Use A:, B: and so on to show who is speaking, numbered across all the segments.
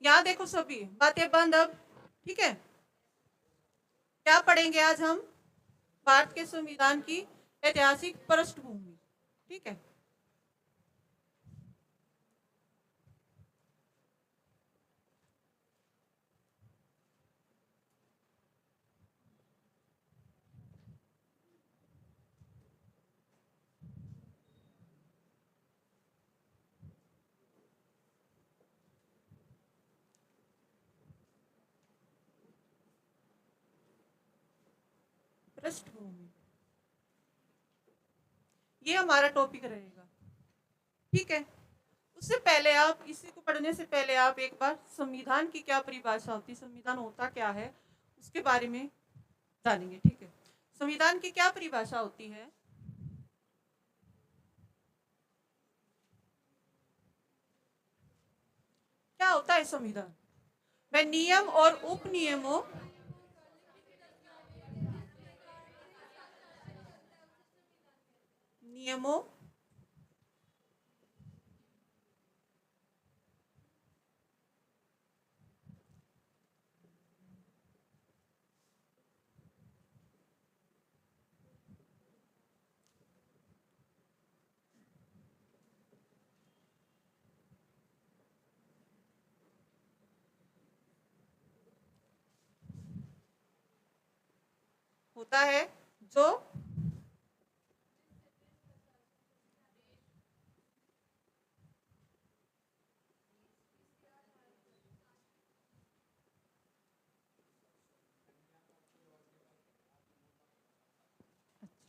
A: यहाँ देखो सभी बातें बंद अब। ठीक है, क्या पढ़ेंगे आज हम? भारत के संविधान की ऐतिहासिक पृष्ठभूमि। ठीक है, पृष्ठभूमि ये हमारा टॉपिक रहेगा। ठीक है, उससे पहले आप इसी को पढ़ने से पहले आप एक बार संविधान की क्या परिभाषा होती है, संविधान होता क्या है, उसके बारे में जानेंगे। ठीक है, संविधान की क्या परिभाषा होती है? क्या होता है संविधान? वह नियम और उपनियमों नियमों होता है जो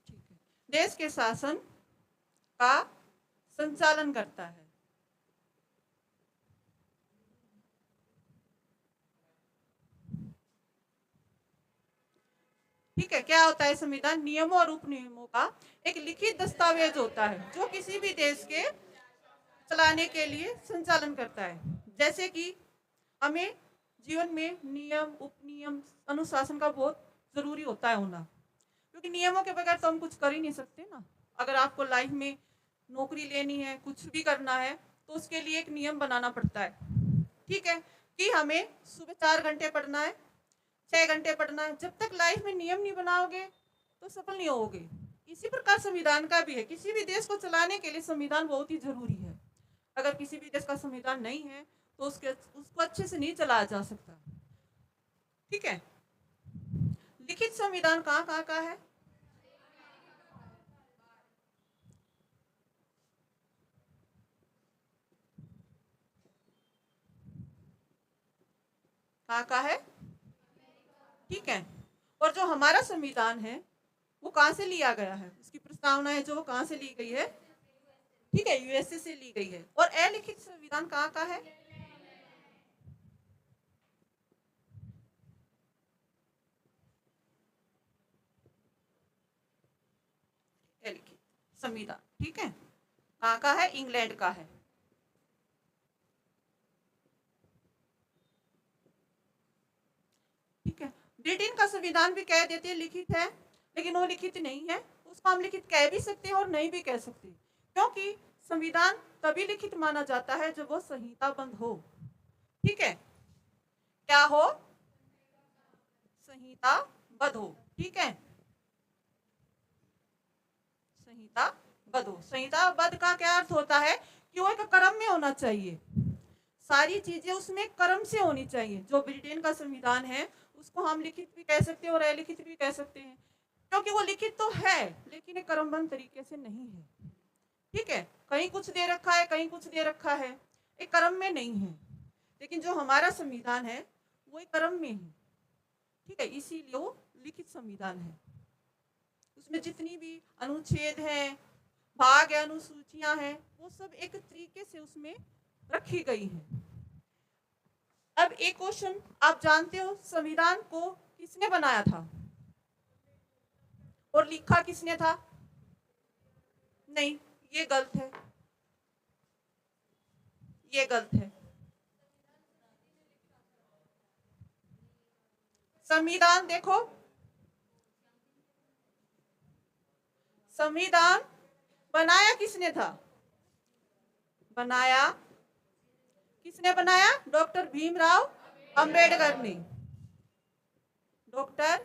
A: ठीक है, देश के शासन का संचालन करता है। ठीक है, क्या होता है संविधान? नियमों और उपनियमों का एक लिखित दस्तावेज होता है जो किसी भी देश के चलाने के लिए संचालन करता है। जैसे कि हमें जीवन में नियम उपनियम अनुशासन का बहुत जरूरी होता है होना, क्योंकि नियमों के बगैर तो हम कुछ कर ही नहीं सकते ना। अगर आपको लाइफ में नौकरी लेनी है, कुछ भी करना है, तो उसके लिए एक नियम बनाना पड़ता है। ठीक है, कि हमें सुबह 4 घंटे पढ़ना है, 6 घंटे पढ़ना है। जब तक लाइफ में नियम नहीं बनाओगे तो सफल नहीं होगे। इसी प्रकार संविधान का भी है, किसी भी देश को चलाने के लिए संविधान बहुत ही जरूरी है। अगर किसी भी देश का संविधान नहीं है तो उसको अच्छे से नहीं चलाया जा सकता। ठीक है, लिखित संविधान कहाँ कहाँ का है? कहाँ का है? ठीक है, और जो हमारा संविधान है वो कहाँ से लिया गया है, उसकी प्रस्तावना है जो वो कहाँ से ली गई है? ठीक है, यूएसए से ली गई है। और अलिखित संविधान कहाँ का है? अलिखित संविधान, ठीक है, कहाँ का है? इंग्लैंड का है। ठीक है, ब्रिटेन का संविधान भी कह देते हैं लिखित है, लेकिन वो लिखित नहीं है। उसको हम लिखित कह भी सकते हैं और नहीं भी कह सकते, क्योंकि संविधान तभी लिखित माना जाता है जब वो संहिताबद्ध हो। ठीक है, क्या हो? संहिताबद्ध हो। ठीक है, संहिताबद्ध हो। संहिताबद्ध का क्या अर्थ होता है? कि वो एक क्रम में होना चाहिए, सारी चीजें उसमें क्रम से होनी चाहिए। जो ब्रिटेन का संविधान है उसको हम लिखित भी कह सकते हैं और अलिखित भी कह सकते हैं, क्योंकि वो लिखित तो है लेकिन एक क्रमबद्ध तरीके से नहीं है। ठीक है, कहीं कुछ दे रखा है, कहीं कुछ दे रखा है, एक क्रम में नहीं है। लेकिन जो हमारा संविधान है वो एक क्रम में है। ठीक है, इसीलिए वो लिखित संविधान है। उसमें जितनी भी अनुच्छेद है, भाग है, अनुसूचियां हैं, वो सब एक तरीके से उसमें रखी गई हैं। अब एक क्वेश्चन, आप जानते हो संविधान को किसने बनाया था और लिखा किसने था? नहीं, ये गलत है, ये गलत है। संविधान देखो, संविधान बनाया किसने था? बनाया किसने बनाया? डॉक्टर भीमराव अंबेडकर ने। डॉक्टर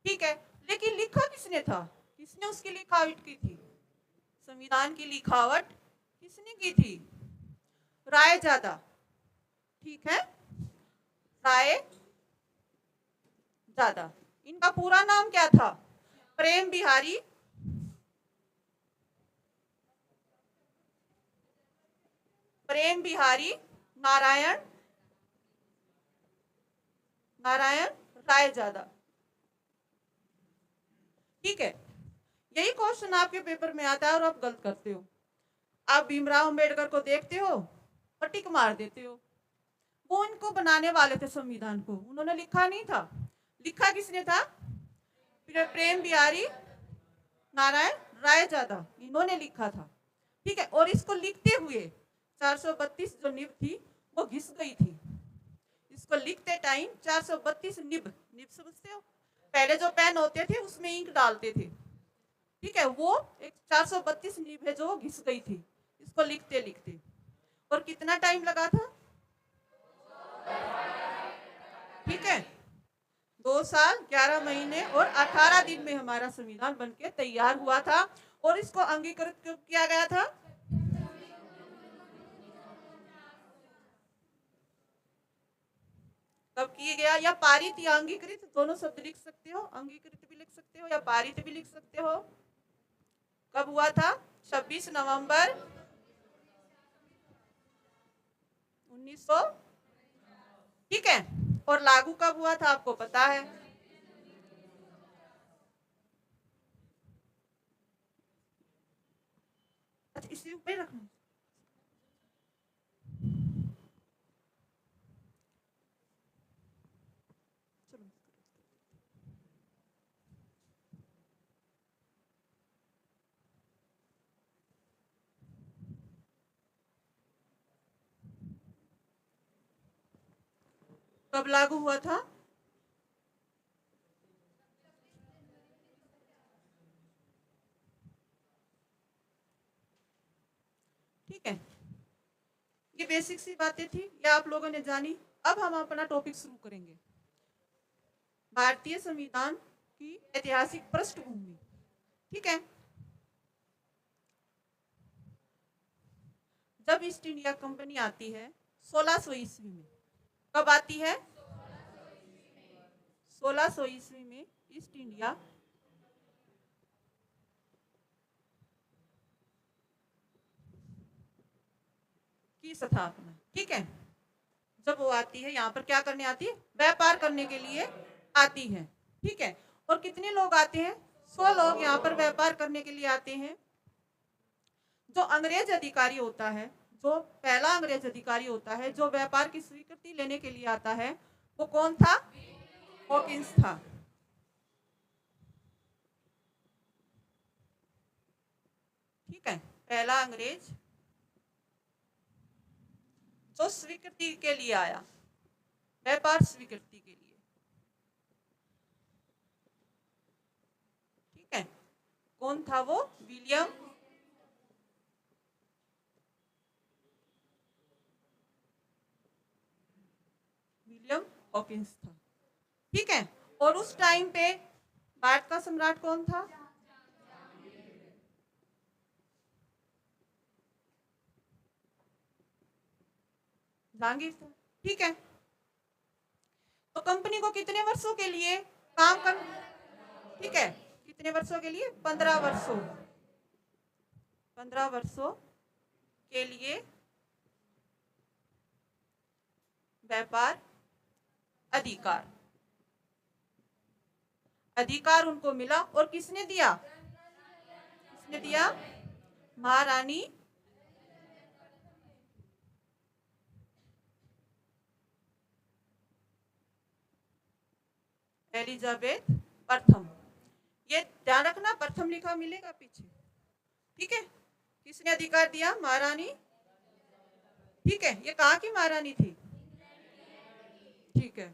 A: ठीक है, लेकिन लिखा किसने था? किसने उसकी लिखावट की थी? संविधान की लिखावट किसने की थी? रायजादा। ठीक है, रायजादा। इनका पूरा नाम क्या था? प्रेम बिहारी नारायण रायजादा। ठीक है, यही क्वेश्चन आपके पेपर में आता है और आप गलत करते हो। आप भीमराव अंबेडकर को देखते हो और टिक मार देते हो। वो इनको बनाने वाले थे संविधान को, उन्होंने लिखा नहीं था। लिखा किसने था? प्रेम बिहारी नारायण रायजादा, इन्होंने लिखा था। ठीक है, और इसको लिखते हुए 432 जो निब थी वो घिस गई थी। इसको लिखते टाइम 432 निब समझते हो? पहले जो पेन होते थे उसमें इंक डालते थे। ठीक है, वो एक 432 निब है जो घिस गई थी इसको लिखते लिखते। और कितना टाइम लगा था? ठीक है, 2 साल 11 महीने और 18 दिन में हमारा संविधान बनके तैयार हुआ था। और इसको अंगीकृत कब किया गया था? कब किया गया? या पारित या अंगीकृत, दोनों शब्द लिख सकते हो। अंगीकृत भी लिख सकते हो या पारित भी लिख सकते हो। कब हुआ था? 26 नवंबर 1900। ठीक है, और लागू कब हुआ था आपको पता है? अच्छा, इसी ऊपर रखना। चलो, कब लागू हुआ था? ठीक है, ये बेसिक सी बातें थी, ये आप लोगों ने जानी। अब हम अपना टॉपिक शुरू करेंगे। भारतीय संविधान की ऐतिहासिक पृष्ठभूमि। ठीक है, जब ईस्ट इंडिया कंपनी आती है 1600 ईस्वी में। कब आती है? 1600 ईस्वी में ईस्ट इंडिया की स्थापना। ठीक है, जब वो आती है यहाँ पर क्या करने आती है? व्यापार करने के लिए आती है। ठीक है, और कितने लोग आते हैं? 100 लोग यहाँ पर व्यापार करने के लिए आते हैं। जो अंग्रेज अधिकारी होता है, जो पहला अंग्रेज अधिकारी होता है जो व्यापार की स्वीकृति लेने के लिए आता है, वो कौन था? हॉकिंस था। ठीक है, पहला अंग्रेज जो स्वीकृति के लिए आया, व्यापार स्वीकृति के लिए। ठीक है, कौन था वो? विलियम हॉकिंस था। ठीक है, और उस टाइम पे भारत का सम्राट कौन था? जहांगीर था। ठीक है, तो कंपनी को कितने वर्षों के लिए काम कर? ठीक है, कितने वर्षों के लिए? 15 वर्षों। 15 वर्षों के लिए व्यापार अधिकार उनको मिला। और किसने दिया? किसने दिया? महारानी एलिजाबेथ प्रथम। ये ध्यान रखना, प्रथम लिखा मिलेगा पीछे। ठीक है, किसने अधिकार दिया? महारानी। ठीक है, ये कहाँ की महारानी थी? ठीक है,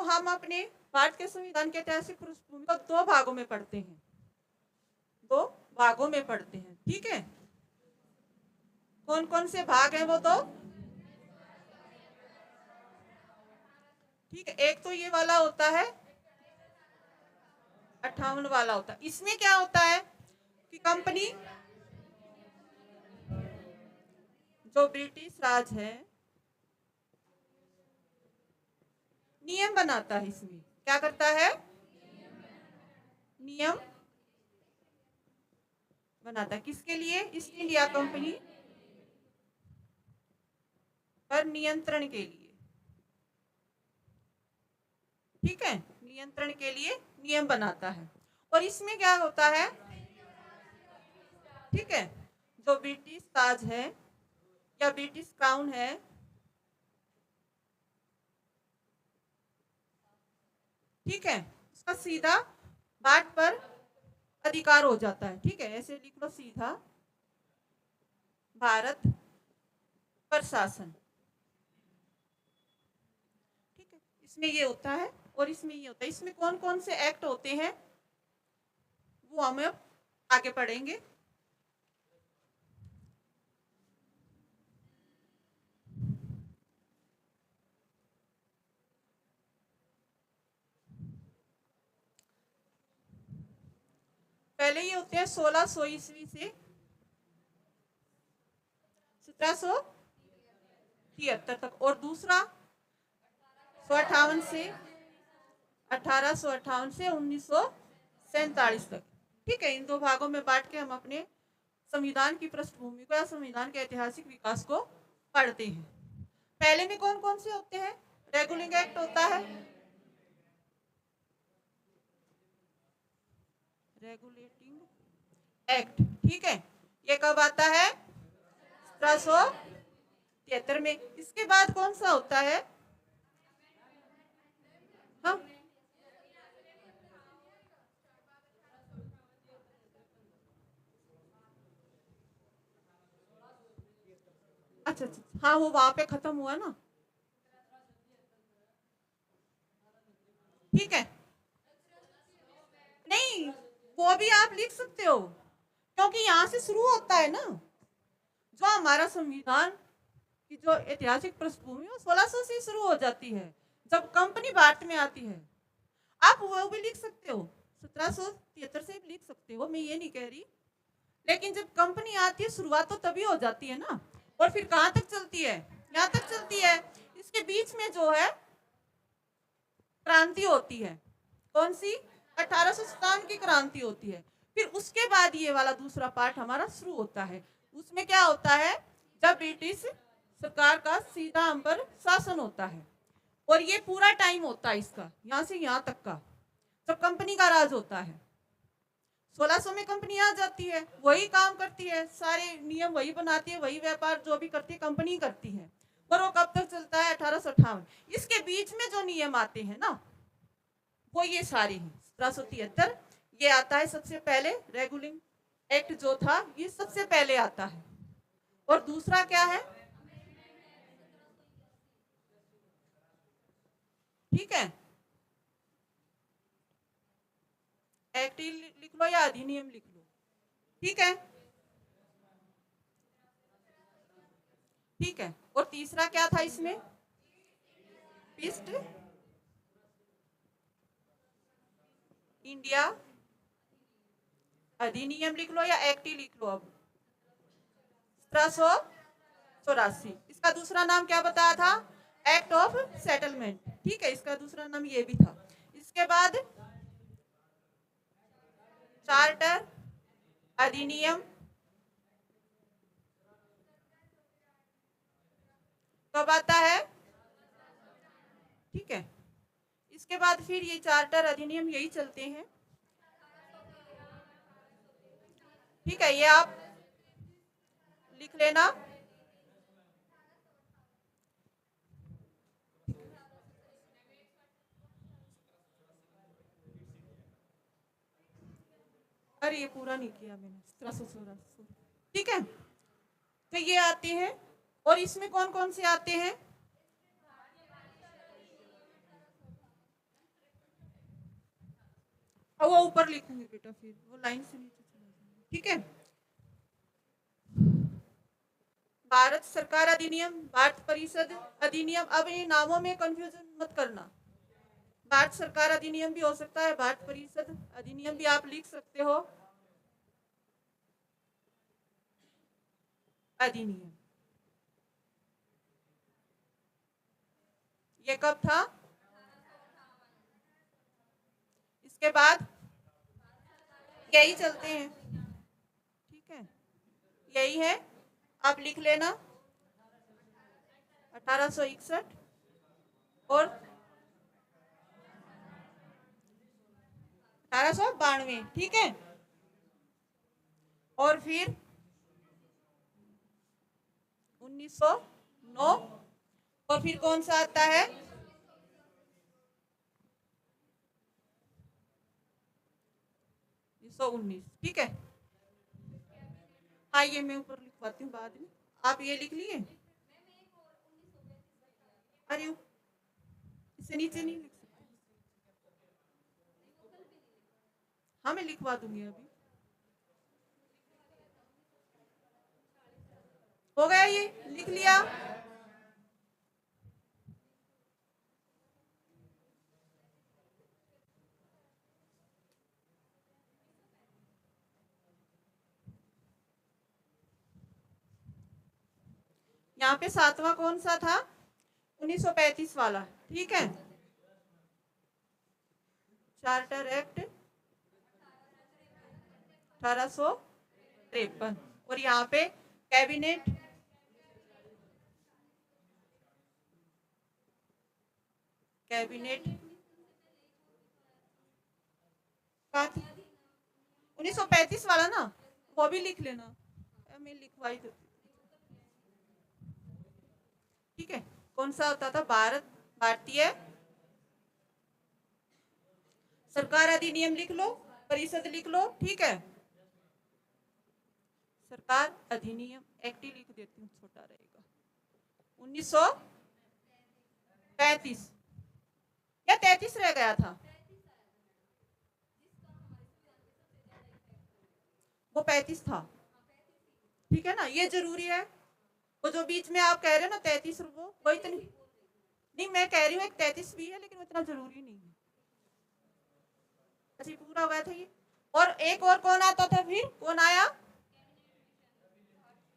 A: हम अपने भारत के संविधान के ऐतिहासिक पृष्ठभूमि को दो भागों में पढ़ते हैं, दो भागों में पढ़ते हैं। ठीक है, कौन कौन से भाग हैं वो दो? ठीक है, एक तो ये वाला होता है 58 वाला होता है। इसमें क्या होता है कि कंपनी जो ब्रिटिश राज है नियम बनाता है। इसमें क्या करता है? नियम बनाता है। किसके लिए? ईस्ट इंडिया कंपनी पर नियंत्रण के लिए। ठीक है, नियंत्रण के लिए नियम बनाता है। और इसमें क्या होता है? ठीक है, जो ब्रिटिश ताज है या ब्रिटिश क्राउन है, ठीक है, उसका सीधा बाट पर अधिकार हो जाता है। ठीक है, ऐसे लिख लो सीधा भारत पर शासन। ठीक है, इसमें ये होता है और इसमें ये होता है। इसमें कौन कौन से एक्ट होते हैं वो हम अब आगे पढ़ेंगे। पहले ये होते हैं 1600 ईस्वी से 1773 तक, और दूसरा 1858 से 1858 से 1947 तक। ठीक है, इन दो भागों में बांट के हम अपने संविधान की पृष्ठभूमि को या संविधान के ऐतिहासिक विकास को पढ़ते हैं। पहले में कौन कौन से होते हैं? रेगुलेटिंग एक्ट होता है, रेगुलेटिंग एक्ट। ठीक है, ये कब आता है? 1773 में। इसके बाद कौन सा होता है? हाँ, अच्छा अच्छा, हाँ वो वहां पे खत्म हुआ ना। ठीक है, नहीं वो भी आप लिख सकते हो, क्योंकि यहाँ से शुरू होता है ना जो हमारा संविधान की जो ऐतिहासिक पृष्ठभूमि है 1600 से शुरू हो जाती है, जब कंपनी भारत में आती है। आप वो भी लिख सकते हो, 1773 से भी लिख सकते हो, मैं ये नहीं कह रही, लेकिन जब कंपनी आती है शुरुआत तो तभी हो जाती है ना। और फिर कहाँ तक चलती है? यहाँ तक चलती है। इसके बीच में जो है क्रांति होती है। कौन सी? 1857 की क्रांति होती है। फिर उसके बाद ये वाला दूसरा पार्ट हमारा शुरू होता है। उसमें क्या होता है? जब ब्रिटिश सरकार का सीधा हम पर शासन होता है, और ये पूरा टाइम होता है इसका, यहाँ से यहाँ तक का, जब कंपनी का राज होता है। 1600 में कंपनी आ जाती है, वही काम करती है, सारे नियम वही बनाती है, वही व्यापार जो भी करती है कंपनी करती है। और वो कब तक चलता है? 1858। इसके बीच में जो नियम आते हैं ना वो ये सारे हैं। 1773 ये आता है सबसे पहले, रेगुलिंग एक्ट जो था ये सबसे पहले आता है। और दूसरा क्या है? ठीक है, एक्ट लिख लो या अधिनियम लिख लो। ठीक है, ठीक है। और तीसरा क्या था इसमें? ईस्ट इंडिया अधिनियम लिख लो या एक्ट ही लिख लो। अब 1784, इसका दूसरा नाम क्या बताया था? Act of settlement. ठीक है, इसका दूसरा नाम ये भी था। इसके बाद चार्टर अधिनियम कब आता है? ठीक है, इसके बाद फिर ये चार्टर अधिनियम यही चलते हैं। ठीक है, ये आप लिख लेना। अरे ये पूरा नहीं किया मैंने, 1784। ठीक है, तो ये आते हैं। और इसमें कौन कौन से आते हैं? और वो ऊपर लिखूंगी बेटा, फिर वो लाइन से नीचे चला जाएगा, ठीक है। भारत सरकार अधिनियम, भारत परिषद अधिनियम, अब इन नामों में कंफ्यूजन मत करना। भारत सरकार अधिनियम भी हो सकता है, भारत परिषद अधिनियम भी आप लिख सकते हो। अधिनियम ये कब था? इसके बाद यही चलते हैं, ठीक है, यही है, आप लिख लेना 1861 और 1892, ठीक है। और फिर 1909, और फिर कौन सा आता है? 1919, ठीक है। हाँ, ये मैं ऊपर लिखवाती हूँ बाद में, आप ये लिख लिए। अरे इससे नीचे नहीं लिख सकते। हाँ, मैं लिखवा दूंगी अभी। हो गया, ये लिख लिया। यहाँ पे सातवां कौन सा था? 1935 वाला, ठीक है। चार्टर एक्ट 1853, और यहाँ पे कैबिनेट, कैबिनेट का 1935 वाला ना, वो भी लिख लेना, मैं लिखवाई देती, ठीक है। कौन सा होता था? भारतीय सरकार अधिनियम लिख लो, परिषद लिख लो, ठीक है। सरकार अधिनियम एक्ट ही लिख देती हूँ, छोटा रहेगा। 1935 या 33 रह गया था? वो 35 था, ठीक है ना, ये जरूरी है। वो जो बीच में आप कह रहे हो ना 33, वो इतनी नहीं, मैं कह रही हूँ एक 33 भी है, लेकिन इतना जरूरी नहीं है। अच्छा, पूरा हुआ था ये। और एक और कौन आता था? फिर कौन आया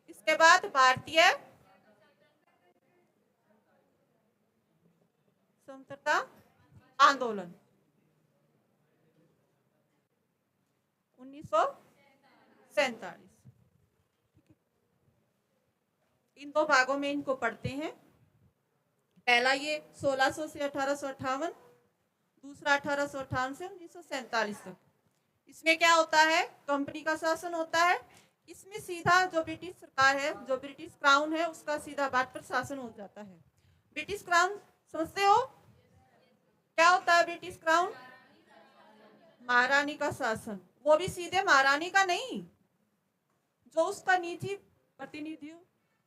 A: इसके बाद? भारतीय स्वतंत्रता आंदोलन 1947। इन दो भागों में इनको पढ़ते हैं। पहला ये 1600 से 1858, दूसरा 1858 से 1947 तक। इसमें क्या होता है? कंपनी का शासन होता है। इसमें सीधा जो ब्रिटिश सरकार है, जो ब्रिटिश क्राउन है, उसका सीधा भारत पर शासन हो जाता है। ब्रिटिश क्राउन समझते हो क्या होता है? ब्रिटिश क्राउन महारानी का शासन, वो भी सीधे महारानी का नहीं, जो उसका निजी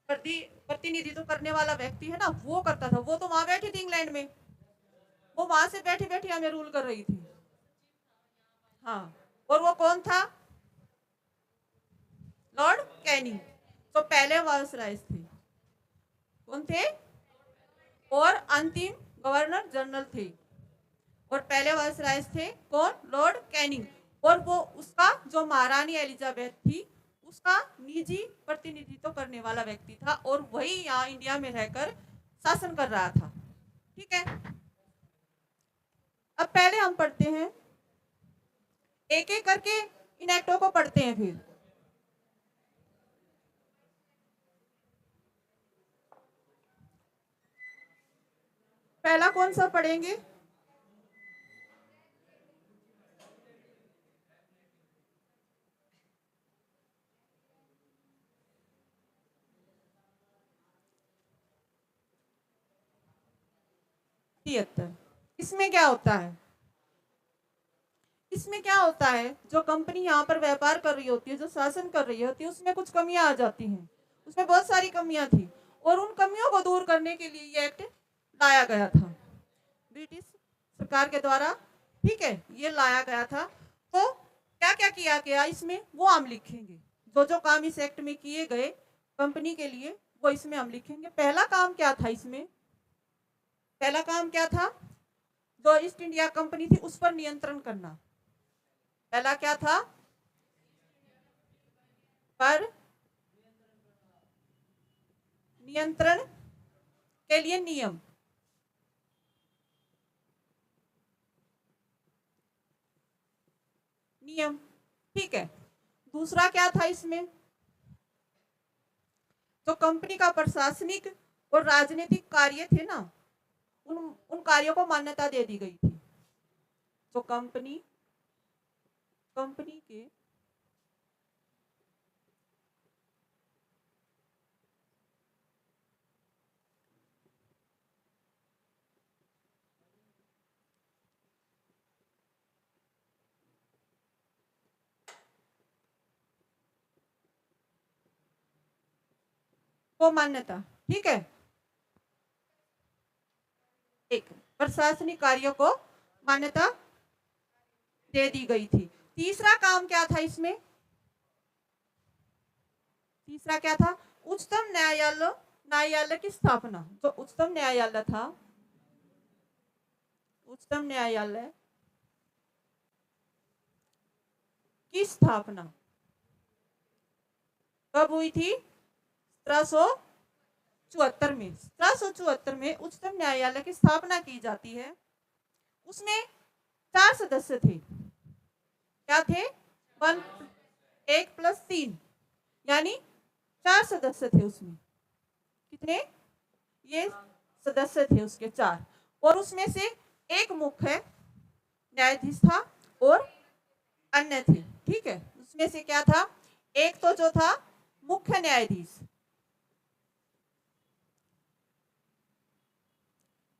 A: प्रतिनिधित्व करने वाला व्यक्ति है ना, वो करता था। वो तो वहां बैठी थी इंग्लैंड में, वो वहां से बैठी बैठी हमें रूल कर रही थी। हाँ, और वो कौन था? Lord Canning. तो पहले वायसराय थे, कौन थे? और अंतिम गवर्नर जनरल थे। और पहले वायसराय थे कौन? Lord Canning. और वो उसका जो महारानी एलिजाबेथ थी, उसका निजी प्रतिनिधित्व करने वाला व्यक्ति था, और वही यहाँ इंडिया में रहकर शासन कर रहा था, ठीक है। अब पहले हम पढ़ते हैं, एक एक करके इन एक्टों को पढ़ते हैं। फिर पहला कौन सा पढ़ेंगे? इसमें क्या होता है? इसमें क्या होता है, जो कंपनी यहाँ पर व्यापार कर रही होती है, जो शासन कर रही होती है, उसमें कुछ कमियां आ जाती हैं। उसमें बहुत सारी कमियां थी, और उन कमियों को दूर करने के लिए ये एक्ट लाया गया था ब्रिटिश सरकार के द्वारा, ठीक है, ये लाया गया था। तो क्या क्या किया गया इसमें वो हम लिखेंगे। जो जो काम इस एक्ट में किए गए कंपनी के लिए वो इसमें हम लिखेंगे। पहला काम क्या था इसमें? पहला काम क्या था? जो ईस्ट इंडिया कंपनी थी उस पर नियंत्रण करना। पहला क्या था? पर नियंत्रण के लिए नियम। नियम, ठीक है। दूसरा क्या था इसमें? जो कंपनी का प्रशासनिक और राजनीतिक कार्य थे ना, उन कार्यों को मान्यता दे दी गई थी। जो कंपनी के को मान्यता, ठीक है, एक प्रशासनिक कार्यों को मान्यता दे दी गई थी। तीसरा काम क्या था इसमें? तीसरा क्या था? उच्चतम न्यायालय की स्थापना। जो उच्चतम न्यायालय था, उच्चतम न्यायालय की स्थापना कब हुई थी? 1774 में। 1774 में उच्चतम न्यायालय की स्थापना की जाती है। उसमें 4 सदस्य थे। क्या थे? 1+3 यानी 4 सदस्य थे उसमें। कितने? ये सदस्य थे उसके 4। और उसमें से एक मुख्य न्यायाधीश था और अन्य थे, ठीक है। उसमें से क्या था? एक तो जो था मुख्य न्यायाधीश,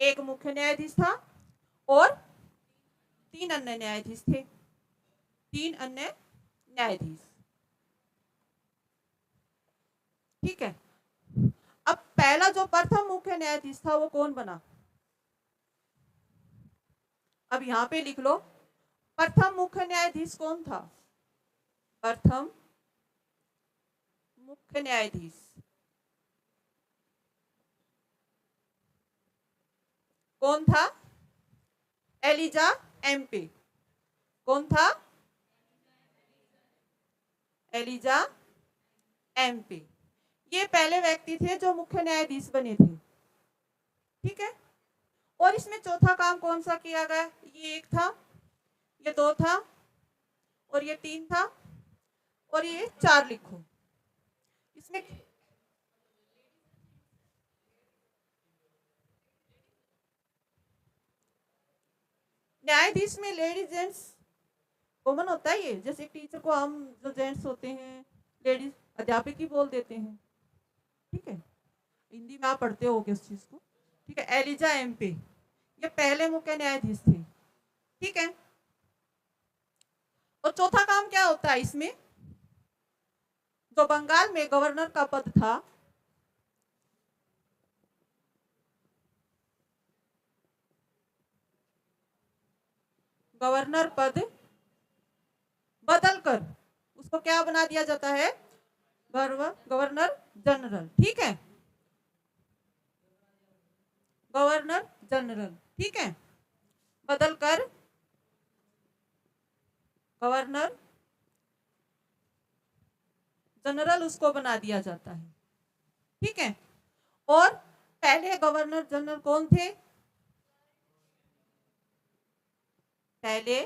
A: एक मुख्य न्यायाधीश था और 3 अन्य न्यायाधीश थे। 3 अन्य न्यायाधीश, ठीक है। अब पहला जो प्रथम मुख्य न्यायाधीश था वो कौन बना? अब यहां पे लिख लो, प्रथम मुख्य न्यायाधीश कौन था? प्रथम मुख्य न्यायाधीश कौन था? एलिजा एम्पे। कौन था? एलिजा एम्पे। ये पहले व्यक्ति थे जो मुख्य न्यायाधीश बने थे, ठीक है। और इसमें चौथा काम कौन सा किया गया? ये 1 था, ये 2 था और ये 3 था और ये 4 लिखो। इसमें न्यायाधीश में लेडीज जेंट्स कॉमन होता है। ये जैसे टीचर को हम जो जेंट्स होते हैं लेडीज अध्यापक ही बोल देते हैं, ठीक है। हिंदी में आप पढ़ते होगे उस चीज को, ठीक है। एलिजा एम्पे ये पहले मुख्य न्यायाधीश थे, ठीक है। और चौथा काम क्या होता है इसमें? जो बंगाल में गवर्नर का पद था, गवर्नर पद बदलकर उसको क्या बना दिया जाता है? गवर्नर जनरल, ठीक है। गवर्नर जनरल, ठीक है, बदलकर गवर्नर जनरल उसको बना दिया जाता है, ठीक है। और पहले गवर्नर जनरल कौन थे? पहले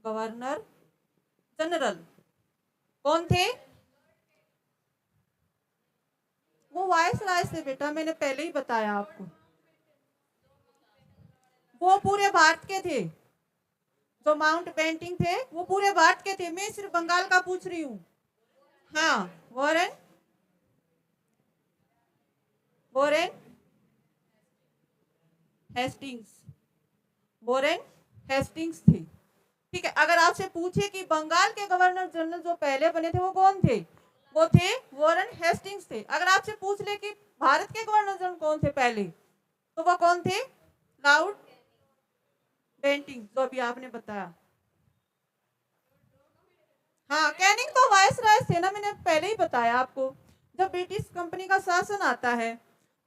A: गवर्नर जनरल कौन थे? वो वायसराय से बेटा, मैंने पहले ही बताया आपको। वो पूरे भारत के थे। जो माउंट बेंटिंग थे वो पूरे भारत के थे। मैं सिर्फ बंगाल का पूछ रही हूँ। हाँ, Warren Warren Hastings, Warren Hastings थे, ठीक है। अगर आपसे पूछे कि बंगाल के गवर्नर जनरल जो पहले बने थे वो कौन थे? वो थे वॉरेन हेस्टिंग्स थे। अगर आपसे पूछ ले कि भारत के गवर्नर जनरल कौन थे पहले, तो वो कौन थे? लाउड बेंटिंग, जो अभी आपने बताया। हाँ, कैनिंग तो वायसराय थे ना, मैंने पहले ही बताया आपको। जब ब्रिटिश कंपनी का शासन आता है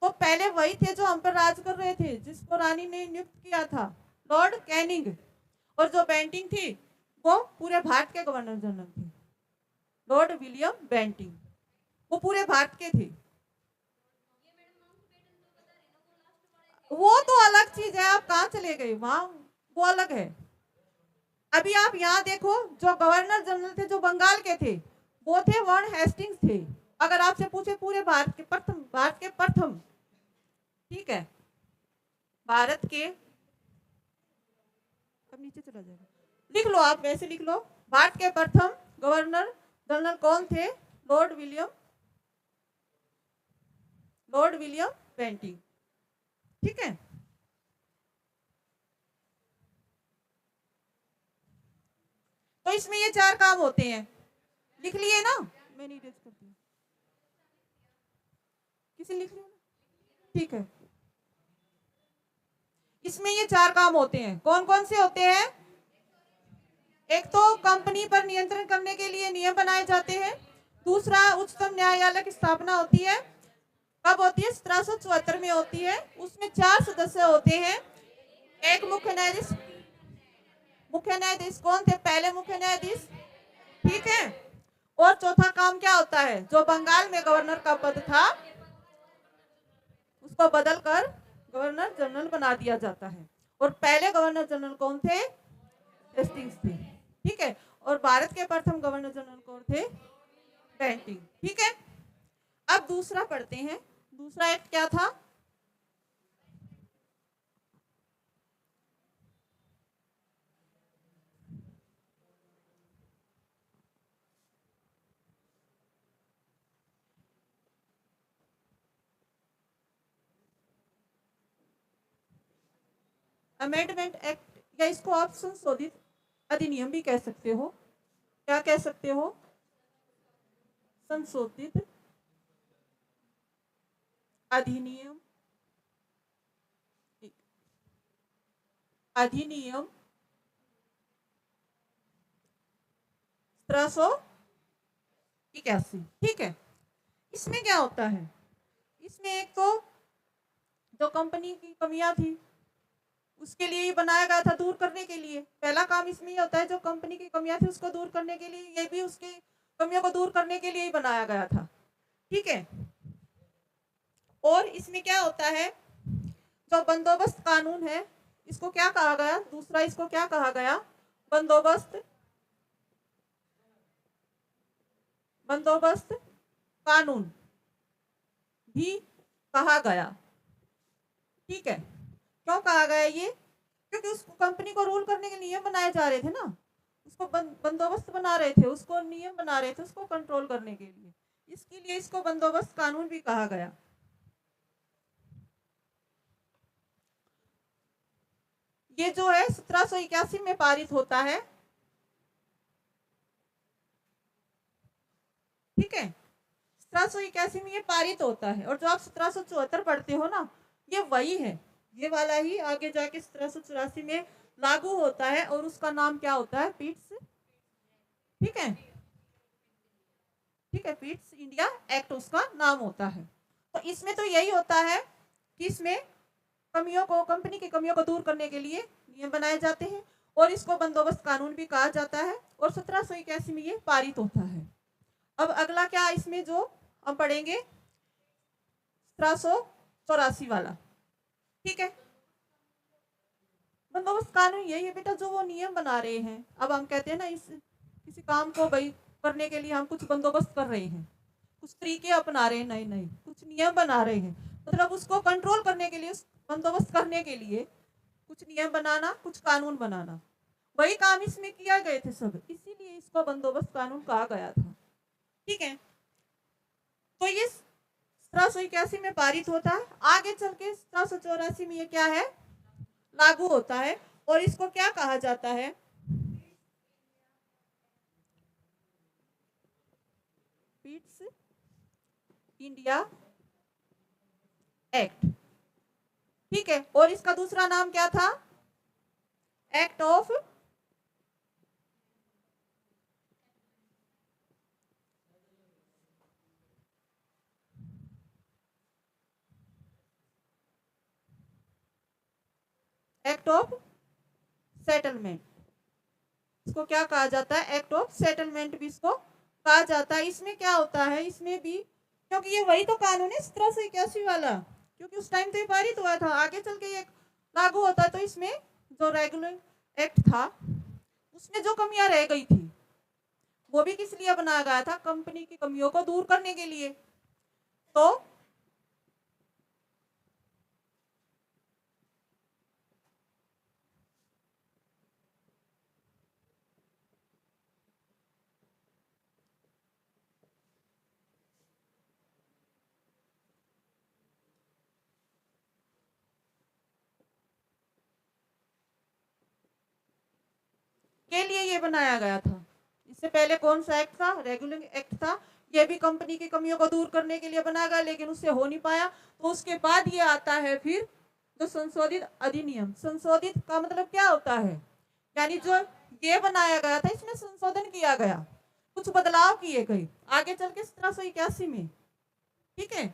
A: तो पहले वही थे जो हम पर राज कर रहे थे, जिसको रानी ने नियुक्त किया था, लॉर्ड कैनिंग। और जो बेंटिंग थी वो पूरे भारत के गवर्नर जनरल थे, लॉर्ड विलियम बेंटिंग। वो पूरे भारत के थे। वो तो अलग चीज है, आप कहाँ चले गए वहां, वो अलग है। अभी आप यहाँ देखो, जो गवर्नर जनरल थे जो बंगाल के थे, वो थे वॉरेन हेस्टिंग्स थे। अगर आपसे पूछे पूरे भारत के प्रथम, ठीक है, भारत के, अब नीचे चला जाएगा, लिख लो आप, वैसे लिख लो, भारत के प्रथम गवर्नर जनरल कौन थे? Lord William Bentinck. ठीक है, तो इसमें ये 4 काम होते हैं, लिख लिए ना? मैं नहीं रेज करती, किसी लिख लिया ना? ठीक है, इसमें ये 4 काम होते हैं। कौन कौन से होते हैं? एक तो कंपनी पर नियंत्रण करने के लिए नियम बनाए जाते हैं। दूसरा, उच्चतम न्यायालय की स्थापना होती है। कब होती है? 1774 में होती है। उसमें 4 सदस्य होते हैं। एक मुख्य न्यायाधीश। मुख्य न्यायाधीश कौन थे? पहले मुख्य न्यायाधीश। ठीक है, और चौथा काम क्या होता है? जो बंगाल में गवर्नर का पद था उसको बदलकर गवर्नर जनरल बना दिया जाता है। और पहले गवर्नर जनरल कौन थे? हेस्टिंग्स थे। ठीक है, और भारत के प्रथम गवर्नर जनरल कौन थे? बेंटिंग। ठीक है, अब दूसरा पढ़ते हैं। दूसरा एक्ट क्या था? अमेंडमेंट एक्ट, या इसको आप संशोधित अधिनियम भी कह सकते हो। क्या कह सकते हो? संशोधित अधिनियम। अधिनियम 1781। ठीक है, इसमें क्या होता है? इसमें एक तो जो कंपनी की कमियां थी उसके लिए ही बनाया गया था, दूर करने के लिए। पहला काम इसमें ये होता है, जो कंपनी की कमियां थी उसको दूर करने के लिए, ये भी उसके कमियों को दूर करने के लिए ही बनाया गया था। ठीक है, और इसमें क्या होता है, जो बंदोबस्त कानून है, इसको क्या कहा गया? दूसरा, इसको क्या कहा गया? बंदोबस्त बंदोबस्त कानून भी कहा गया। ठीक है, क्यों कहा गया ये? क्योंकि उस कंपनी को रूल करने के नियम बनाए जा रहे थे ना, उसको बंदोबस्त बना रहे थे, उसको नियम बना रहे थे, उसको कंट्रोल करने के लिए। इसके लिए इसको बंदोबस्त कानून भी कहा गया। ये जो है 1781 में पारित होता है। ठीक है, 1781 में ये पारित होता है। और जो आप 1774 पढ़ते हो ना, ये वही है, ये वाला ही आगे जाके 1784 में लागू होता है, और उसका नाम क्या होता है? पिट्स। ठीक है, ठीक है, पिट्स इंडिया एक्ट उसका नाम होता है। तो इसमें तो यही होता है कि इसमें कमियों को, कंपनी की कमियों को दूर करने के लिए नियम बनाए जाते हैं, और इसको बंदोबस्त कानून भी कहा जाता है। और 1781 में ये पारित होता है। अब अगला क्या इसमें जो हम पढ़ेंगे? 1784 वाला। ठीक है, बंदोबस्त कानून यही है बेटा, जो वो नियम बना रहे हैं। अब हम कहते हैं ना, इस किसी काम को भाई करने के लिए हम कुछ बंदोबस्त कर रहे हैं, कुछ तरीके अपना रहे हैं, नए नए कुछ नियम बना रहे हैं, मतलब उसको कंट्रोल करने के लिए, उस बंदोबस्त करने के लिए कुछ नियम बनाना, कुछ कानून बनाना, वही काम इसमें किया गए थे सब, इसीलिए इसको बंदोबस्त कानून कहा गया था। ठीक है, तो ये 1781 में पारित होता है। आगे चल के 1784 में ये क्या है? लागू होता है। और इसको क्या कहा जाता है? Pitt's India act. ठीक है, और इसका दूसरा नाम क्या था? Act of act of settlement. इसको क्या कहा जाता है? एक्ट ऑफ सेटलमेंट भी इसको कहा जाता है। इसमें क्या होता है, इसमें भी क्योंकि ये वही तो कानून है 1781 वाला, क्योंकि उस टाइम तो ये पारित हुआ था, आगे चल के ये लागू होता है। तो इसमें जो रेगुलर एक्ट था उसमें जो कमियां रह गई थी वो भी किस लिए बनाया गया था? कंपनी की कमियों को दूर करने के लिए। तो के लिए ये बनाया गया था। इससे पहले कौन सा एक्ट था? रेगुलर एक्ट था। ये भी कंपनी की कमियों को दूर करने के लिए बनाया गया, लेकिन उससे हो नहीं पाया। तो उसके बाद ये आता है फिर जो संशोधित अधिनियम। संशोधित का मतलब क्या होता है? यानी जो ये बनाया गया था इसमें संशोधन किया गया, कुछ बदलाव किए गए आगे चल के 1781 में। ठीक है,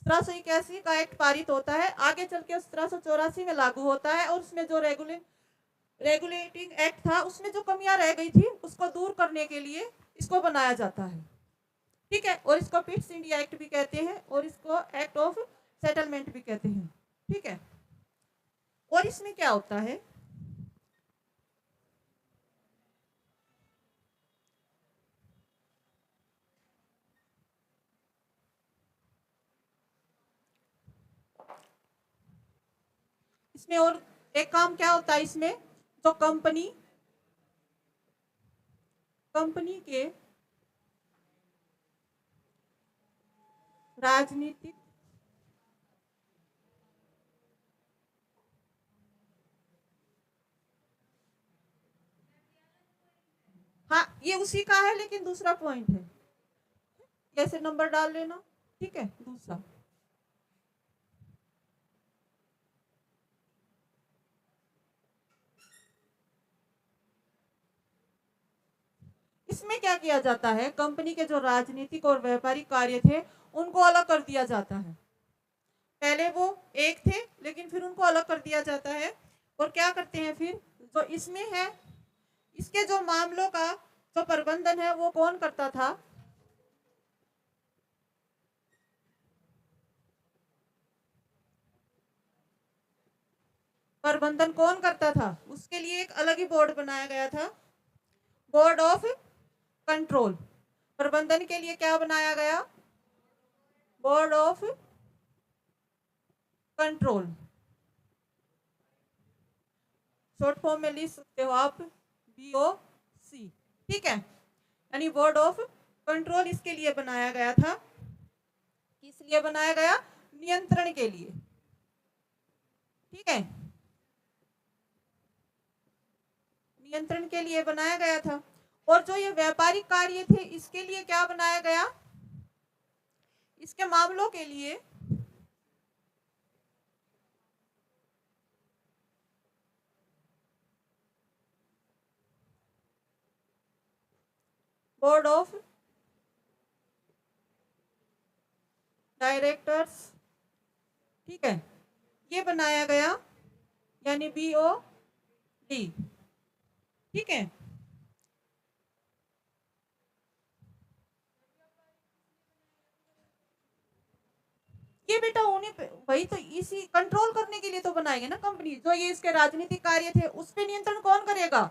A: 1781 का एक्ट पारित होता है, आगे चल के 1784 में लागू होता है। और उसमें जो रेगुलेटिंग एक्ट था उसमें जो कमियां रह गई थी उसको दूर करने के लिए इसको बनाया जाता है। ठीक है, और इसको पिट्स इंडिया एक्ट भी कहते हैं और इसको एक्ट ऑफ सेटलमेंट भी कहते हैं। ठीक है, और इसमें क्या होता है? इसमें और एक काम क्या होता है, इसमें जो कंपनी के राजनीतिक हाँ ये उसी का है, लेकिन दूसरा पॉइंट है, कैसे नंबर डाल लेना। ठीक है, दूसरा इसमें क्या किया जाता है? कंपनी के जो राजनीतिक और व्यापारिक कार्य थे उनको अलग कर दिया जाता है। पहले वो एक थे लेकिन फिर उनको अलग कर दिया जाता है। और क्या करते हैं फिर? जो इसमें है इसके जो मामलों का जो प्रबंधन है वो कौन करता था? प्रबंधन कौन करता था? उसके लिए एक अलग ही बोर्ड बनाया गया था, बोर्ड ऑफ कंट्रोल। प्रबंधन के लिए क्या बनाया गया? Board of control. Short form में लिख सकते हो आप BOC। ठीक है, यानी बोर्ड ऑफ कंट्रोल इसके लिए बनाया गया था। किस लिए बनाया गया? नियंत्रण के लिए। ठीक है, नियंत्रण के लिए बनाया गया था। और जो ये व्यापारिक कार्य थे इसके लिए क्या बनाया गया? इसके मामलों के लिए बोर्ड ऑफ डायरेक्टर्स। ठीक है, ये बनाया गया, यानी BOD। ठीक है, ये बेटा उन्हें वही तो इसी कंट्रोल करने के लिए तो बनाएंगे ना कंपनी। जो ये इसके राजनीतिक कार्य थे उस पर नियंत्रण कौन करेगा?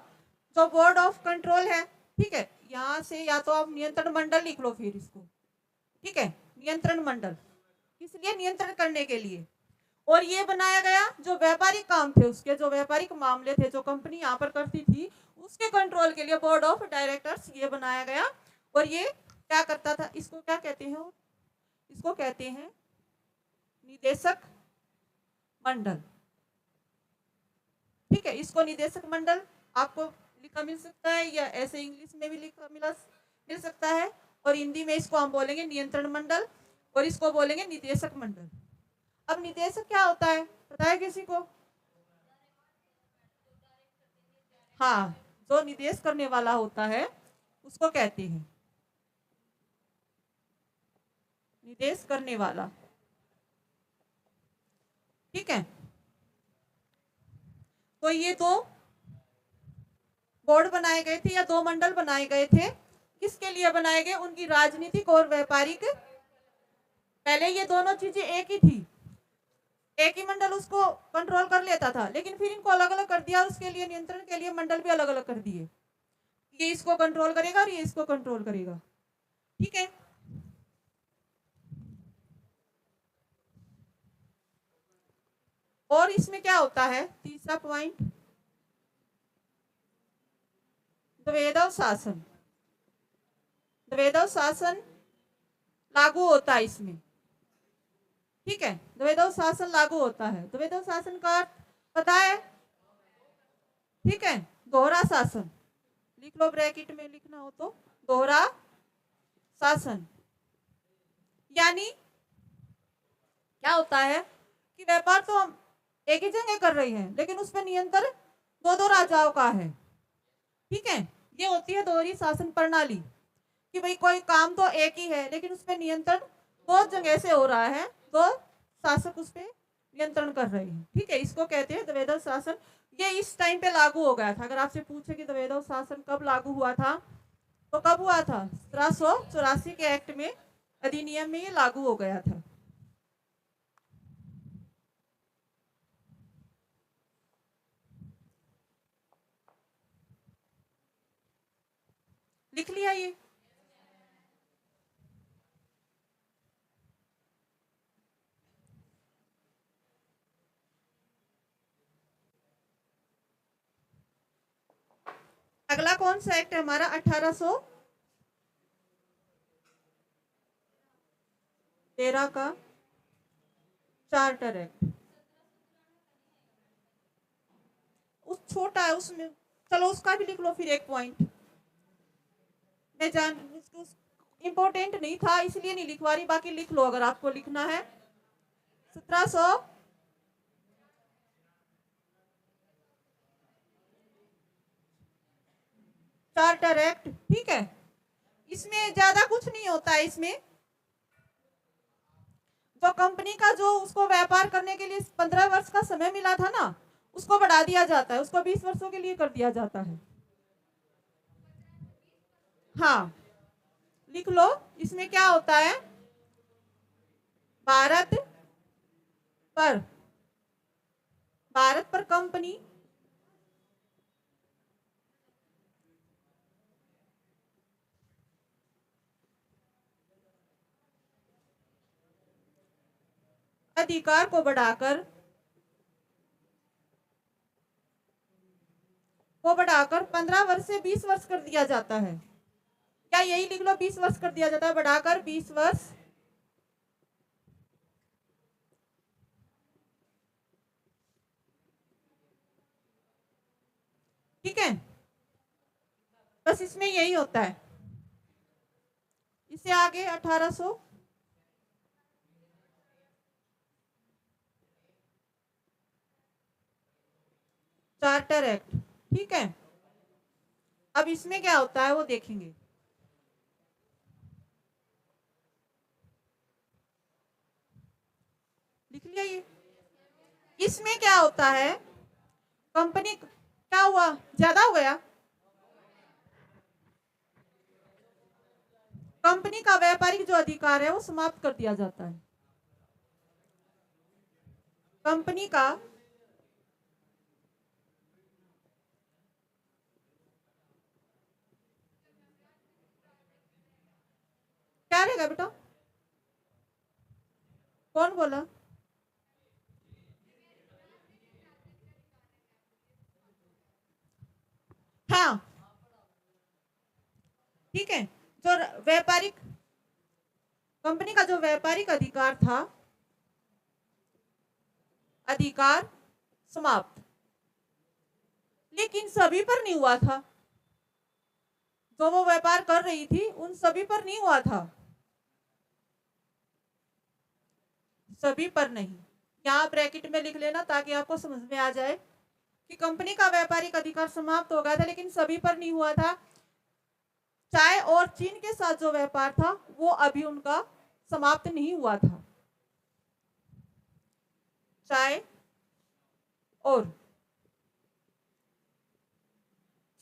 A: जो बोर्ड ऑफ कंट्रोल है। ठीक है, यहाँ से या तो आप नियंत्रण मंडल लिख लो फिर इसको। ठीक है, नियंत्रण मंडल इसलिए नियंत्रण करने के लिए। और ये बनाया गया जो व्यापारिक काम थे उसके, जो व्यापारिक मामले थे जो कंपनी यहाँ पर करती थी उसके कंट्रोल के लिए बोर्ड ऑफ डायरेक्टर्स ये बनाया गया। और ये क्या करता था? इसको क्या कहते हैं? इसको कहते हैं निदेशक मंडल। ठीक है, इसको निदेशक मंडल आपको लिखा मिल सकता है, या ऐसे इंग्लिश में भी लिखा मिल सकता है। और हिंदी में इसको हम बोलेंगे नियंत्रण मंडल और इसको बोलेंगे निदेशक मंडल। अब निदेशक क्या होता है पता है किसी को? हाँ, जो निदेश करने वाला होता है उसको कहते हैं निदेश करने वाला। ठीक है, तो ये दो बोर्ड बनाए गए थे या दो मंडल बनाए गए थे, किसके लिए बनाए गए? उनकी राजनीतिक और व्यापारिक। पहले ये दोनों चीजें एक ही थी, एक ही मंडल उसको कंट्रोल कर लेता था, लेकिन फिर इनको अलग अलग कर दिया और उसके लिए नियंत्रण के लिए मंडल भी अलग अलग कर दिए। ये इसको कंट्रोल करेगा और ये इसको कंट्रोल करेगा। ठीक है, और इसमें क्या होता है, तीसरा पॉइंट, द्वैध शासन। द्वैध शासन लागू होता है इसमें। ठीक है, द्वैध शासन लागू होता है। द्वैध शासन का अर्थ पता है? ठीक है, दोहरा शासन। लिख लो, ब्रैकेट में लिखना हो तो, दोहरा शासन। यानी क्या होता है कि व्यापार तो हम एक ही जगह कर रहे हैं, लेकिन उस पर नियंत्रण दो दो राजाओं का है। ठीक है, ये होती है दोहरी शासन प्रणाली, कि भाई कोई काम तो एक ही है, लेकिन उस पर नियंत्रण दो जगह से हो रहा है, दो शासक उस पर नियंत्रण कर रहे हैं। ठीक है, इसको कहते हैं द्वैध शासन। ये इस टाइम पे लागू हो गया था। अगर आपसे पूछे कि द्वैध शासन कब लागू हुआ था, तो कब हुआ था? 1784 के एक्ट में, अधिनियम में ये लागू हो गया था। लिख लिया ये? अगला कौन सा एक्ट है हमारा? 1813 का चार्टर एक्ट। उस छोटा है उसमें, चलो उसका भी लिख लो फिर एक पॉइंट। मैं जान इंपॉर्टेंट नहीं था इसलिए नहीं लिखवा रही, बाकी लिख लो अगर आपको लिखना है। 1700 चार्टर एक्ट। ठीक है, इसमें ज्यादा कुछ नहीं होता है। इसमें जो कंपनी का जो उसको व्यापार करने के लिए 15 वर्ष का समय मिला था ना, उसको बढ़ा दिया जाता है, उसको 20 वर्षों के लिए कर दिया जाता है। हाँ, लिख लो। इसमें क्या होता है, भारत पर कंपनी अधिकार को बढ़ाकर 15 वर्ष से 20 वर्ष कर दिया जाता है। क्या यही लिख लो, 20 वर्ष कर दिया जाता है, बढ़ाकर 20 वर्ष। ठीक है, बस इसमें यही होता है। इससे आगे 1800 चार्टर एक्ट। ठीक है, अब इसमें क्या होता है वो देखेंगे। लिख लिया ये? इसमें क्या होता है, कंपनी क्या हुआ, ज्यादा हो गया? कंपनी का व्यापारिक जो अधिकार है वो समाप्त कर दिया जाता है। कंपनी का क्या रहेगा बेटा? कौन बोला? हाँ, ठीक है, जो व्यापारिक कंपनी का जो व्यापारिक अधिकार था, अधिकार समाप्त, लेकिन सभी पर नहीं हुआ था। जो वो व्यापार कर रही थी उन सभी पर नहीं हुआ था, सभी पर नहीं। यहाँ ब्रैकेट में लिख लेना ताकि आपको समझ में आ जाए कि कंपनी का व्यापारिक अधिकार समाप्त हो गया था, लेकिन सभी पर नहीं हुआ था। चाय और चीन के साथ जो व्यापार था वो अभी उनका समाप्त नहीं हुआ था। चाय और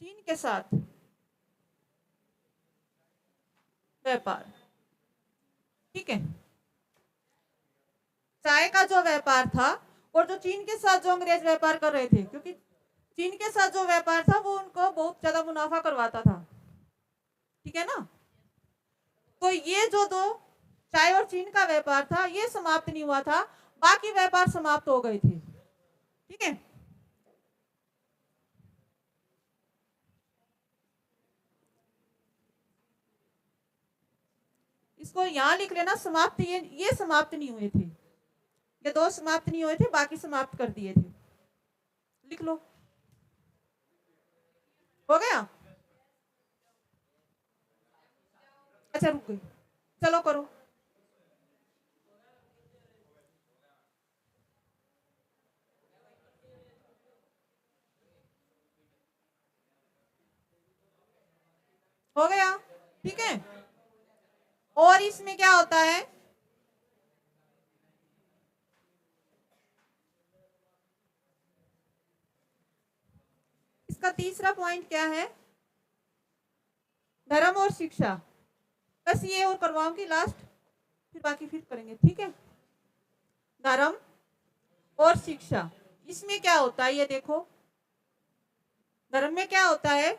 A: चीन के साथ व्यापार, ठीक है। चाय का जो व्यापार था और जो चीन के साथ जो अंग्रेज व्यापार कर रहे थे, क्योंकि चीन के साथ जो व्यापार था वो उनको बहुत ज्यादा मुनाफा करवाता था, ठीक है ना। तो ये जो दो चाय और चीन का व्यापार था ये समाप्त नहीं हुआ था, बाकी व्यापार समाप्त हो गए थे, ठीक है। इसको यहां लिख लेना, समाप्त, ये समाप्त नहीं हुए थे, ये दो समाप्त नहीं हुए थे, बाकी समाप्त कर दिए थे, लिख लो। हो गया? अच्छा रुक गई, चलो करो। हो गया, ठीक है। और इसमें क्या होता है, इसका तीसरा पॉइंट क्या है, धर्म और शिक्षा। बस ये और करवाऊंगी लास्ट, फिर बाकी फिर करेंगे, ठीक है। धर्म और शिक्षा, इसमें क्या होता है ये देखो। धर्म में क्या होता है,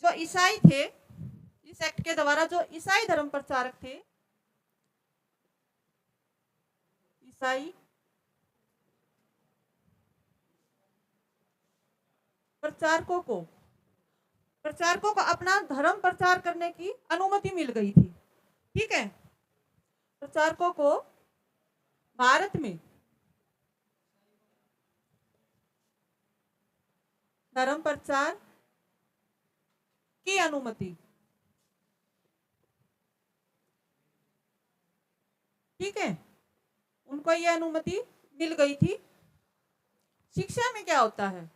A: जो ईसाई थे, इस एक्ट के द्वारा जो ईसाई धर्म प्रचारक थे, ईसाई प्रचारकों को अपना धर्म प्रचार करने की अनुमति मिल गई थी, ठीक है। प्रचारकों को भारत में धर्म प्रचार की अनुमति, ठीक है, उनको यह अनुमति मिल गई थी। शिक्षा में क्या होता है,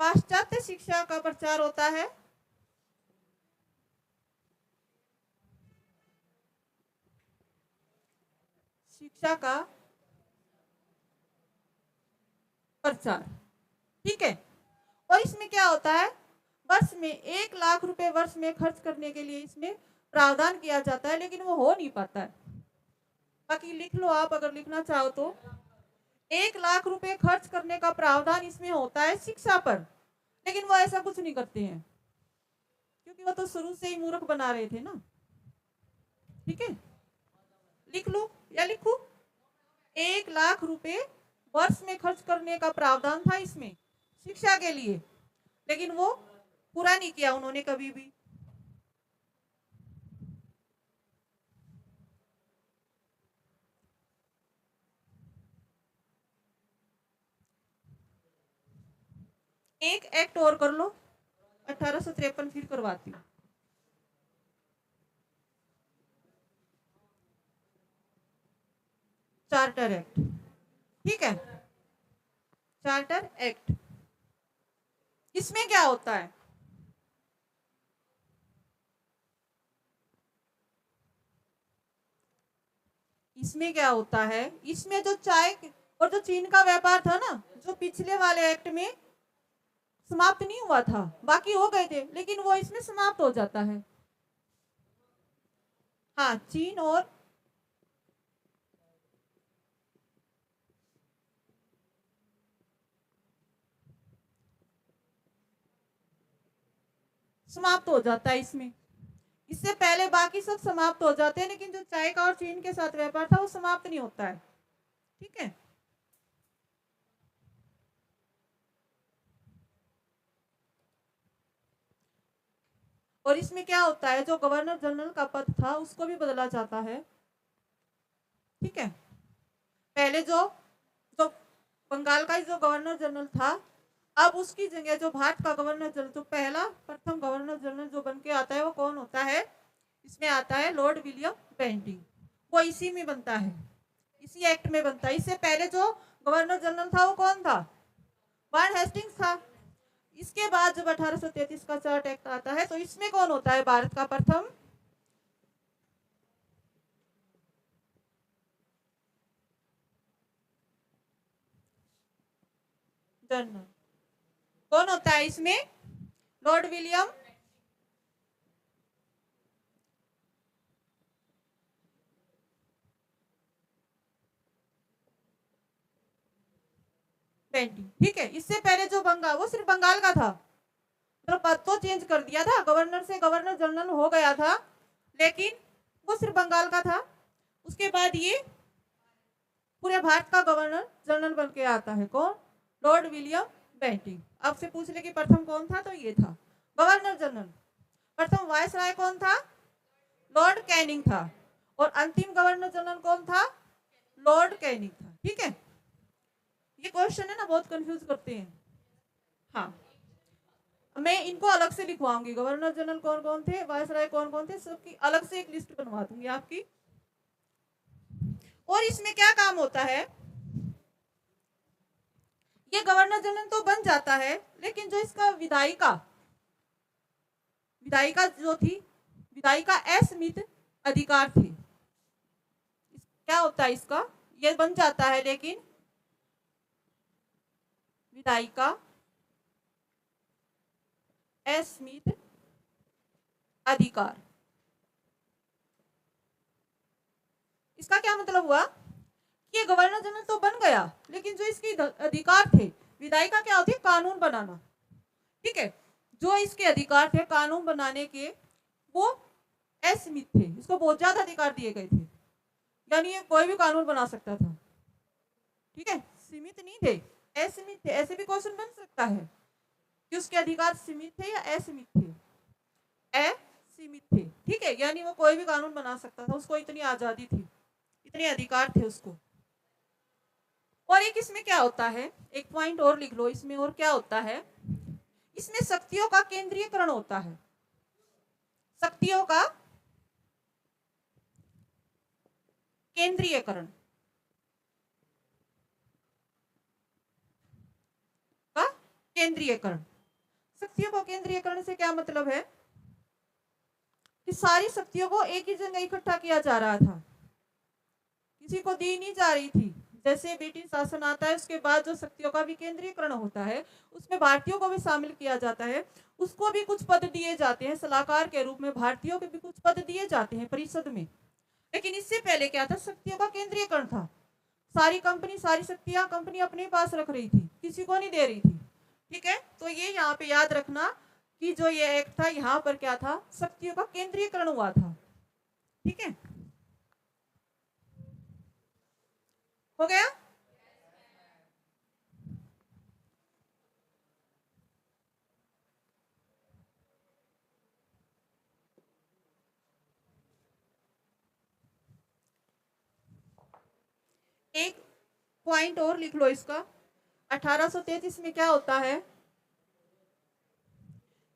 A: पाश्चात्य शिक्षा का प्रचार होता है, शिक्षा का प्रचार, ठीक है। और इसमें क्या होता है, वर्ष में 1 लाख रुपए वर्ष में खर्च करने के लिए इसमें प्रावधान किया जाता है, लेकिन वो हो नहीं पाता है। बाकी लिख लो आप अगर लिखना चाहो तो, 1 लाख रुपए खर्च करने का प्रावधान इसमें होता है शिक्षा पर, लेकिन वो ऐसा कुछ नहीं करते हैं, क्योंकि वो तो शुरू से ही मूर्ख बना रहे थे ना, ठीक है। लिख लो या लिखू, 1 लाख रुपए वर्ष में खर्च करने का प्रावधान था इसमें शिक्षा के लिए, लेकिन वो पूरा नहीं किया उन्होंने कभी भी। एक एक्ट और कर लो, 1853 फिर करवाती हूँ। चार्टर एक्ट, ठीक है। चार्टर एक्ट, इसमें क्या होता है, इसमें क्या होता है, इसमें जो चाय और जो चीन का व्यापार था ना, जो पिछले वाले एक्ट में समाप्त नहीं हुआ था, बाकी हो गए थे, लेकिन वो इसमें समाप्त हो जाता है। हाँ, चीन और समाप्त हो जाता है इसमें, इससे पहले बाकी सब समाप्त हो जाते हैं, लेकिन जो चाय का और चीन के साथ व्यापार था वो समाप्त नहीं होता है, ठीक है। और इसमें क्या होता है, जो गवर्नर जनरल का पद था उसको भी बदला जाता है, ठीक है। पहले जो जो बंगाल का जो गवर्नर जनरल था, अब उसकी जगह जो भारत का गवर्नर जनरल, जो पहला प्रथम गवर्नर जनरल जो बन के आता है वो कौन होता है, इसमें आता है लॉर्ड विलियम बेंटिंग, वो इसी में बनता है, इसी एक्ट में बनता है। इससे पहले जो गवर्नर जनरल था वो कौन था, लॉर्ड हेस्टिंग्स था। इसके बाद जब 1833 का चार्ट एक्ट आता है तो इसमें कौन होता है भारत का प्रथम जनरल, कौन होता है इसमें? Lord William Bentinck. ठीक है, इससे पहले जो बंगाल, वो सिर्फ बंगाल का था, मतलब पद तो चेंज कर दिया था, गवर्नर से गवर्नर जनरल हो गया था, लेकिन वो सिर्फ बंगाल का था। उसके बाद ये पूरे भारत का गवर्नर जनरल बन के आता है। कौन? Lord William Bentinck. आपसे पूछ ले कि प्रथम कौन था, तो ये था गवर्नर जनरल। प्रथम वायसराय कौन था? लॉर्ड कैनिंग था। और अंतिम गवर्नर जनरल कौन था? लॉर्ड कैनिंग था। ठीक है, ये क्वेश्चन है ना, बहुत कंफ्यूज करते हैं। हाँ, मैं इनको अलग से लिखवाऊंगी, गवर्नर जनरल कौन कौन थे, वायसराय कौन कौन थे, सबकी अलग से एक लिस्ट बनवा दूंगी आपकी। और इसमें क्या काम होता है, ये गवर्नर जनरल तो बन जाता है, लेकिन जो इसका विधायिका विधायिका जो थी, विधायिका असीमित अधिकार थे। क्या होता है इसका, ये बन जाता है, लेकिन विधायिका असीमित अधिकार। इसका क्या मतलब हुआ कि ये गवर्नर जनरल तो बन गया, लेकिन जो इसके अधिकार थे, विधायिका क्या होती है? कानून बनाना। ठीक है, जो इसके अधिकार थे कानून बनाने के, वो असीमित थे, इसको बहुत ज्यादा अधिकार दिए गए थे, यानी ये कोई भी कानून बना सकता था। ठीक है, सीमित नहीं थे, असीमित थे। ऐसे भी क्वेश्चन बन सकता है कि उसके अधिकार सीमित थे या असीमित थे? असीमित थे। ठीक है, यानी वो कोई भी कानून बना सकता था, उसको इतनी आजादी थी, इतने अधिकार थे उसको। और एक इसमें क्या होता है, एक पॉइंट और लिख लो इसमें, और क्या होता है, इसमें शक्तियों का केंद्रीयकरण होता है। शक्तियों का केंद्रीयकरण का केंद्रीयकरण। शक्तियों को केंद्रीयकरण से क्या मतलब है कि सारी शक्तियों को एक ही जगह इकट्ठा किया जा रहा था, किसी को दी नहीं जा रही थी। जैसे ब्रिटिश शासन आता है, उसके बाद जो शक्तियों का विकेंद्रीकरण होता है, उसमें भारतीयों को भी शामिल किया जाता है। उसको भी कुछ पद दिए जाते हैं, सलाहकार के रूप में भारतीयों के भी कुछ पद दिए जाते हैं परिषद में। लेकिन इससे पहले क्या था, शक्तियों का केंद्रीयकरण था। सारी कंपनी, सारी शक्तियां कंपनी अपने पास रख रही थी, किसी को नहीं दे रही थी। ठीक है, तो ये यहाँ पे याद रखना कि जो ये एक्ट था, यहाँ पर क्या था, शक्तियों का केंद्रीयकरण हुआ था। ठीक है, हो गया। एक पॉइंट और लिख लो इसका, 1833 में क्या होता है,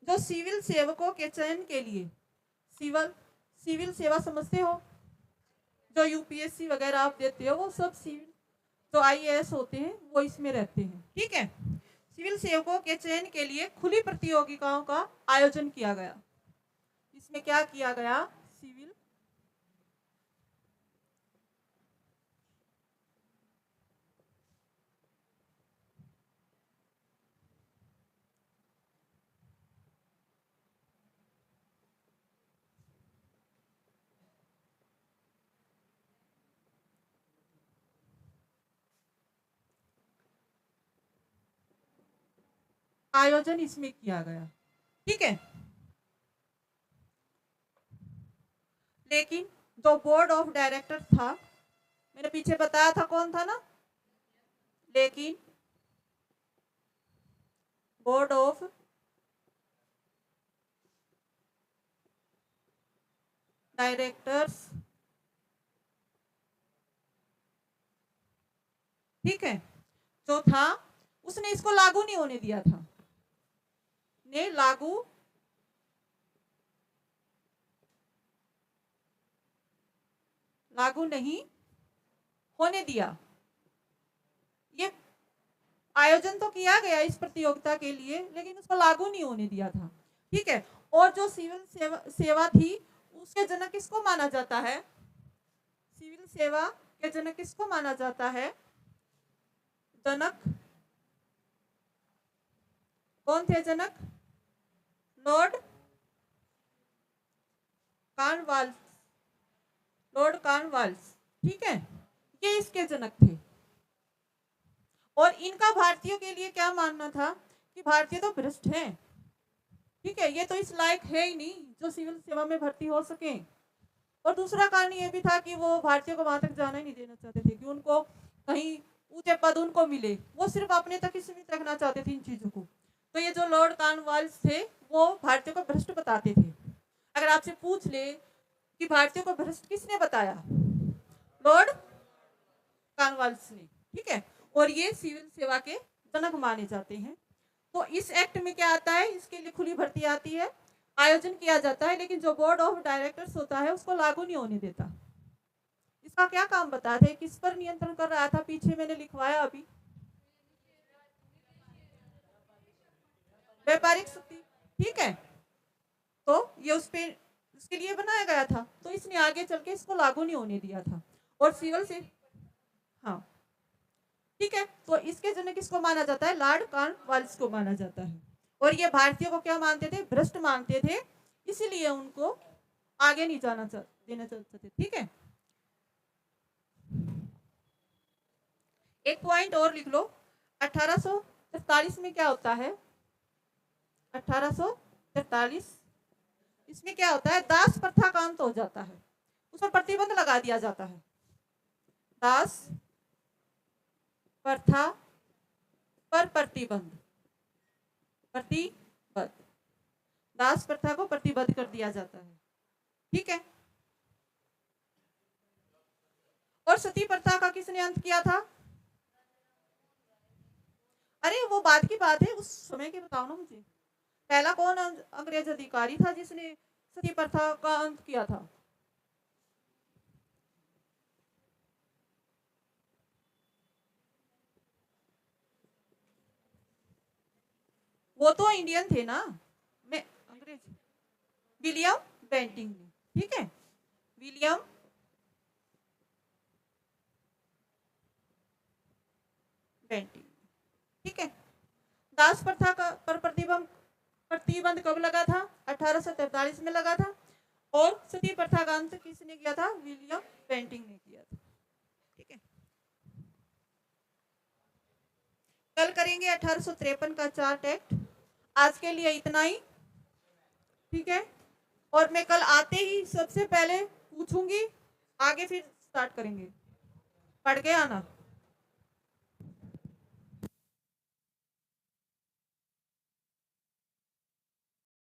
A: जो सिविल सेवकों के चयन के लिए, सिविल सिविल सेवा समझते हो, जो यूपीएससी वगैरह आप देते हो, वो सब सिविल जो आईएएस होते हैं वो इसमें रहते हैं। ठीक है, सिविल सेवकों के चयन के लिए खुली प्रतियोगिताओं का आयोजन किया गया। इसमें क्या किया गया, सिविल आयोजन इसमें किया गया। ठीक है, लेकिन जो बोर्ड ऑफ डायरेक्टर था, मैंने पीछे बताया था कौन था ना, लेकिन बोर्ड ऑफ डायरेक्टर्स, ठीक है, जो था, उसने इसको लागू नहीं होने दिया था, ने लागू नहीं होने दिया। ये आयोजन तो किया गया इस प्रतियोगिता के लिए, लेकिन उसको लागू नहीं होने दिया था। ठीक है, और जो सिविल सेवा थी, उसके जनक किसको माना जाता है, सिविल सेवा के जनक किसको माना जाता है, जनक कौन थे जनक? लॉर्ड कॉर्नवालिस, लॉर्ड कॉर्नवालिस, ठीक है, ये इसके जनक थे। और इनका भारतीयों के लिए क्या मानना था कि भारतीय तो भ्रष्ट हैं, ठीक है, ये तो इस लायक है ही नहीं जो सिविल सेवा में भर्ती हो सके। और दूसरा कारण ये भी था कि वो भारतीयों को वहां तक जाना ही नहीं देना चाहते थे कि उनको कहीं ऊंचे पद उनको मिले, वो सिर्फ अपने तक ही सीमित रखना चाहते थे इन चीजों को। तो ये जो लॉर्ड कॉर्नवालिस थे वो भारतीयों को भ्रष्ट बताते थे। अगर आपसे पूछ ले कि भारतीयों को भ्रष्ट किसने बताया, लॉर्ड कॉर्नवालिस ने, ठीक है, और ये सिविल सेवा के जनक माने जाते हैं। तो इस एक्ट में क्या आता है, इसके लिए खुली भर्ती आती है, आयोजन किया जाता है, लेकिन जो बोर्ड ऑफ डायरेक्टर्स होता है उसको लागू नहीं होने देता। इसका क्या काम बताते हैं, किस पर नियंत्रण कर रहा था, पीछे मैंने लिखवाया अभी, व्यापारिक शक्ति, ठीक है, तो ये उस पे उसके लिए बनाया गया था, तो इसने आगे चल के इसको लागू नहीं होने दिया था। और सिविल से, हाँ ठीक है, तो इसके जनक किसको माना जाता है, लॉर्ड कॉर्नवालिस को माना जाता है। और ये भारतीयों को क्या मानते थे, भ्रष्ट मानते थे, इसीलिए उनको आगे नहीं जाना देना चाहते थे, ठीक है। एक पॉइंट और लिख लो, 1843 में क्या होता है, 1843 इसमें क्या होता है, दास प्रथा का अंत हो जाता है, उस पर प्रतिबंध लगा दिया जाता है, दास प्रथा पर प्रतिबंध, प्रतिबंध, दास प्रथा को प्रतिबंध कर दिया जाता है, ठीक है। और सती प्रथा का किसने अंत किया था, अरे वो बाद की बात है, उस समय की बताओ ना मुझे, पहला कौन अंग्रेज अधिकारी था जिसने सती प्रथा का अंत किया था, वो तो इंडियन थे ना, मैं अंग्रेज, विलियम बेंटिंग ने, ठीक है, विलियम बेंटिंग, ठीक है। दास प्रथा का पर प्रतिबंध कब लगा था, 1843 में लगा था। और सती प्रथा का अंत किसने किया था, विलियम बेंटिंग ने किया था, ठीक है। कल करेंगे 1853 का चार्ट एक्ट, आज के लिए इतना ही, ठीक है। और मैं कल आते ही सबसे पहले पूछूंगी, आगे फिर स्टार्ट करेंगे, पढ़ के आना।